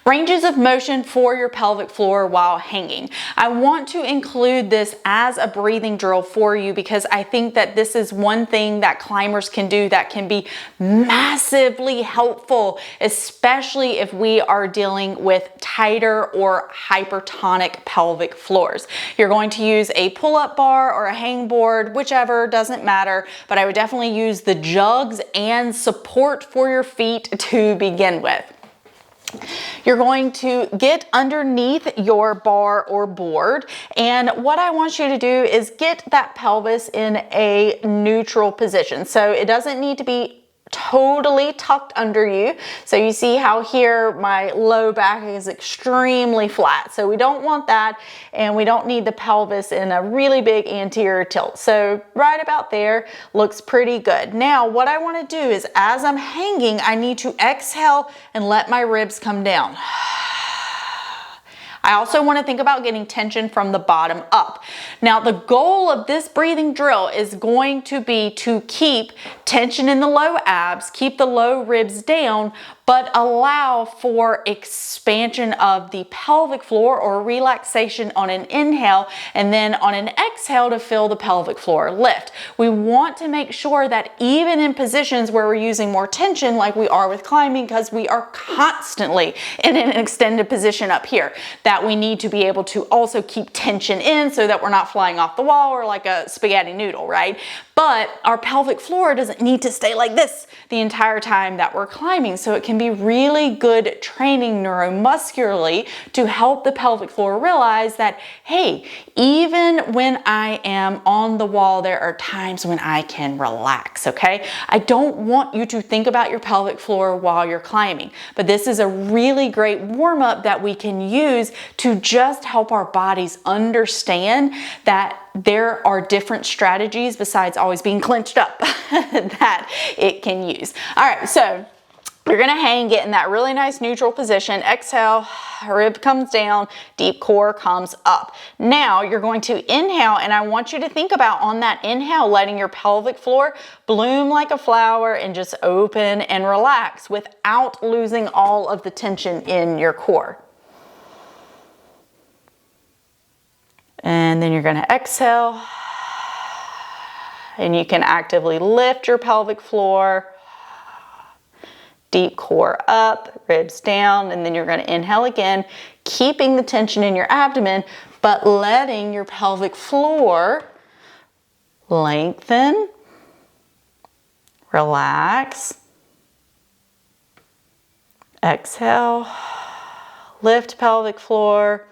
Ranges of motion for your pelvic floor while hanging. I want to include this as a breathing drill for you because I think that this is one thing that climbers can do that can be massively helpful, especially if we are dealing with tighter or hypertonic pelvic floors. You're going to use a pull-up bar or a hang board, whichever, doesn't matter, but I would definitely use the jugs and support for your feet to begin with. You're going to get underneath your bar or board, and what I want you to do is get that pelvis in a neutral position. So it doesn't need to be totally tucked under you. So you see how here my low back is extremely flat. So we don't want that, and we don't need the pelvis in a really big anterior tilt. So right about there looks pretty good. Now what I want to do is, as I'm hanging, I need to exhale and let my ribs come down. I also want to think about getting tension from the bottom up. Now, the goal of this breathing drill is going to be to keep tension in the low abs, keep the low ribs down, but allow for expansion of the pelvic floor or relaxation on an inhale, and then on an exhale to feel the pelvic floor lift. We want to make sure that even in positions where we're using more tension, like we are with climbing, because we are constantly in an extended position up here, that we need to be able to also keep tension in so that we're not flying off the wall or like a spaghetti noodle, right? But our pelvic floor doesn't need to stay like this the entire time that we're climbing. So it can be really good training neuromuscularly to help the pelvic floor realize that, hey, even when I am on the wall, there are times when I can relax, okay? I don't want you to think about your pelvic floor while you're climbing, but this is a really great warm-up that we can use to just help our bodies understand that there are different strategies besides always being clenched up that it can use. All right, so you're gonna hang, get in that really nice neutral position. Exhale, rib comes down, deep core comes up. Now you're going to inhale, and I want you to think about on that inhale, letting your pelvic floor bloom like a flower and just open and relax without losing all of the tension in your core. And then you're gonna exhale, and you can actively lift your pelvic floor, deep core up, ribs down, and then you're gonna inhale again, keeping the tension in your abdomen, but letting your pelvic floor lengthen, relax. Exhale, lift pelvic floor.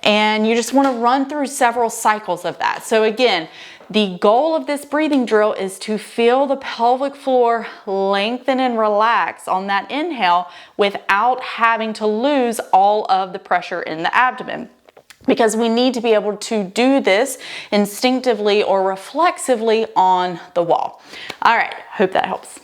And you just want to run through several cycles of that. So again, the goal of this breathing drill is to feel the pelvic floor lengthen and relax on that inhale without having to lose all of the pressure in the abdomen, because we need to be able to do this instinctively or reflexively on the wall. All right, hope that helps.